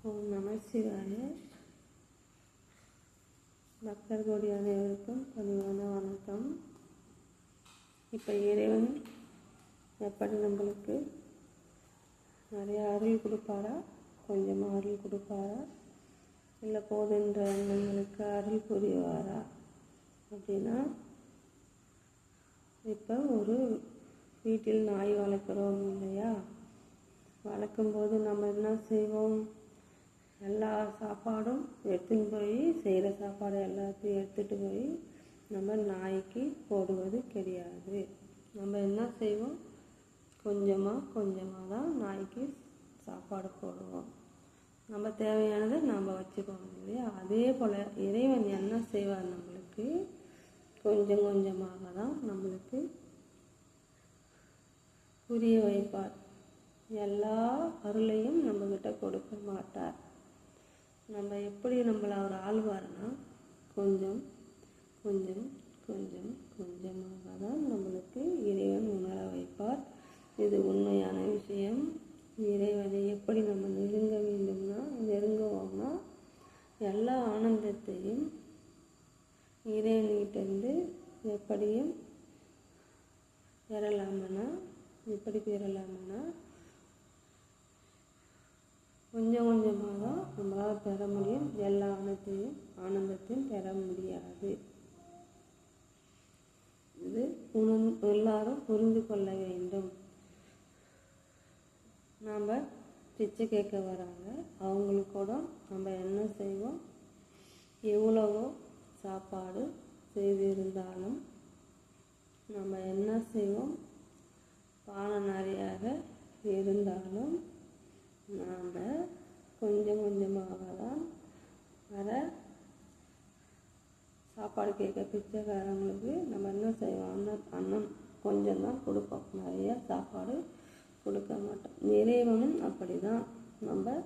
ஓம் நம சிவாய. பக்தர்களுடைய அனைவருக்கும் பணிவான வணக்கம். இப்போ இறைவன் எப்படி நம்மளுக்கு நிறைய அருள் கொடுப்பாரா, கொஞ்சமாக அருள் கொடுப்பாரா, இல்லை போதுன்ற எண்ணங்களுக்கு அருள் புரிவாரா அப்படின்னா, இப்போ ஒரு வீட்டில் நாய் வளர்க்குறோம் இல்லையா, வளர்க்கும்போது நம்ம என்ன செய்வோம், எல்லா சாப்பாடும் எடுத்துன்னு போய் செய்கிற சாப்பாடு எல்லாத்தையும் எடுத்துகிட்டு போய் நம்ம நாய்க்கு போடுவது கிடையாது. நம்ம என்ன செய்வோம், கொஞ்சமாக தான் நாய்க்கு சாப்பாடு போடுவோம். நம்ம தேவையானதை நம்ம வச்சுக்கோம் இல்லையா. அதே போல் இறைவன் என்ன செய்வார், நம்மளுக்கு கொஞ்சமாக தான் நம்மளுக்கு புரிய வைப்பார். எல்லா அருளையும் நம்மக்கிட்ட கொடுக்க மாட்டார். நம்ம எப்படி நம்மளை அவர் ஆழ்வார்னா, கொஞ்சமாக தான் நம்மளுக்கு இறைவன் உணர வைப்பார். இது உண்மையான விஷயம். இறைவனை எப்படி நம்ம நெருங்குவோம்னா எல்லா ஆனந்தத்தையும் இறைவன்கிட்டேருந்து எப்படியும் பெறலாமன்னா கொஞ்சமாக தான் நம்மளால் பெற முடியும். எல்லா ஆனந்தத்தையும் பெற முடியாது. இது எல்லாரும் புரிந்து கொள்ள வேண்டும். நாம் பிச்சை கேட்க வராங்க, அவங்களுக்கு கூட நம்ம என்ன செய்வோம், எவ்வளவோ சாப்பாடு செய்திருந்தாலும் நம்ம என்ன செய்வோம், பானை நிறையாக இருந்தாலும் நாம் கொஞ்சமாக தான் சாப்பாடு கேட்க பிச்சைக்காரங்களுக்கு நம்ம என்ன செய்வோம், அன்னம் கொஞ்சம் தான் கொடுப்போம், நிறைய சாப்பாடு கொடுக்க மாட்டோம். இறைவனும் அப்படி தான். நம்ம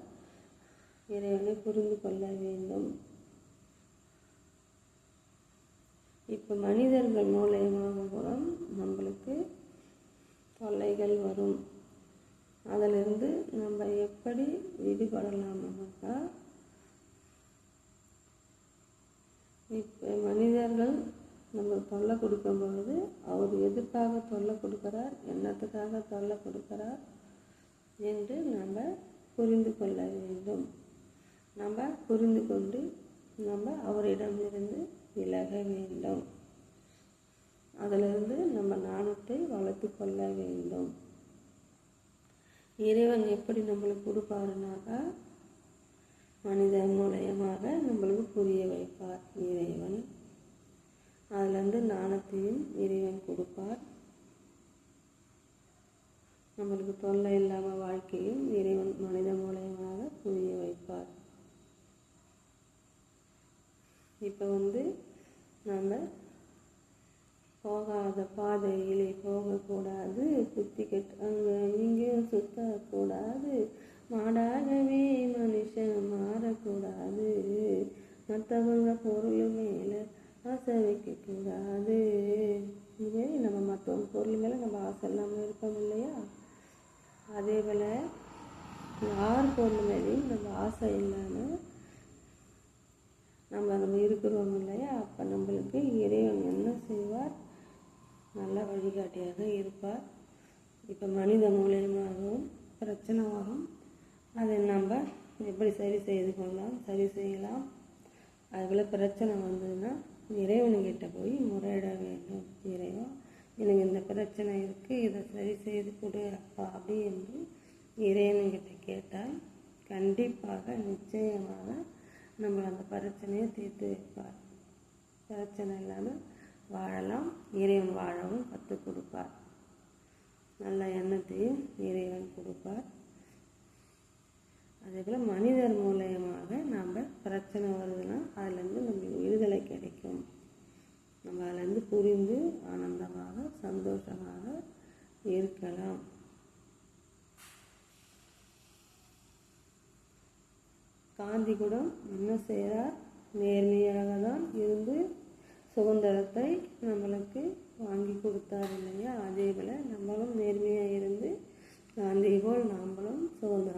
இறைவனை புரிந்து கொள்ள வேண்டும். இப்போ மனிதர்கள் மூலயமாக கூட நம்மளுக்கு தொல்லைகள் வரும். அதிலிருந்து நம்ம எப்படி விடுபடலாம்னாக்கா, இப்போ மனிதர்கள் நம்ம தொல்லை கொடுக்கும் பொழுது அவர் எதுக்காக தொல்லை கொடுக்குறார், என்னத்துக்காக தொல்லை கொடுக்குறார் என்று நம்ம புரிந்து கொள்ள வேண்டும். நம்ம புரிந்து கொண்டு நம்ம அவரிடமிருந்து விலக வேண்டும். அதிலிருந்து நம்ம ஞானத்தை வளர்த்து கொள்ள வேண்டும். இறைவன் எப்படி நம்மளுக்கு கொடுப்பாருனாக்கா, மனிதன் மூலயமாக நம்மளுக்கு புரிய வைப்பார் இறைவன். அதிலிருந்து ஞானத்தையும் இறைவன் கொடுப்பார். நம்மளுக்கு தொல்லை இல்லாமல் வாழ்க்கையும் இறைவன் மனிதன் மூலயமாக புரிய வைப்பார். இப்போ நம்ம போகாத பாதையிலே போகக்கூடாது, சுற்றி கெட்டு அங்கே இங்கேயும் சுற்றக்கூடாது, மாடாகவே மனுஷன் மாறக்கூடாது, மற்றவங்க பொருள் மேலே ஆசை வைக்கக்கூடாது. இதே நம்ம மற்றவங்க பொருள் மேலே நம்ம ஆசை இல்லாமல் இருப்போம் இல்லையா, அதே போல் யார் பொருள் மேலேயும் நம்ம ஆசை இல்லாமல் நம்ம இருக்கிறோம் இல்லையா. அப்போ நம்மளுக்கு இறைவன் என்ன செய்வார், நல்ல வழிகாட்டியாக இருப்பார். இப்போ மனித மூலியமாகவும் பிரச்சனை வரும், அதை நம்ம எப்படி சரி செய்யலாம். அதுபோல் பிரச்சனை வந்ததுன்னா இறைவன்கிட்ட போய் முறையிட வேண்டும். இறைவன், எனக்கு இந்த பிரச்சனை இருக்குது, இதை சரி செய்து கொடு அப்பா அப்படி என்று இறைவன்கிட்ட கேட்டால் கண்டிப்பாக நிச்சயமாக நம்ம அந்த பிரச்சனையை தீர்த்து வைப்பார். பிரச்சனை இல்லாமல் வாழலாம். இறைவன் வாழவும் கற்றுக் கொடுப்பார். நல்ல எண்ணத்தையும் இறைவன் கொடுப்பார். அதே போல் மனிதர் மூலயமாக நம்ம பிரச்சனை வருதுன்னா அதுலேருந்து நம்மளுக்கு விடுதலை கிடைக்கும். நம்ம அதுலேருந்து புரிந்து ஆனந்தமாக சந்தோஷமாக இருக்கலாம். காந்தி கூட என்ன செய்கிறார், நேர்மையாக தான் இருந்து சுதந்திரத்தை நம்மளுக்கு வாங்கி கொடுத்தார் இல்லையா. அதே போல் நம்மளும் நேர்மையாக இருந்து காந்தியை போல் நாம்பளும் சுதந்திரம்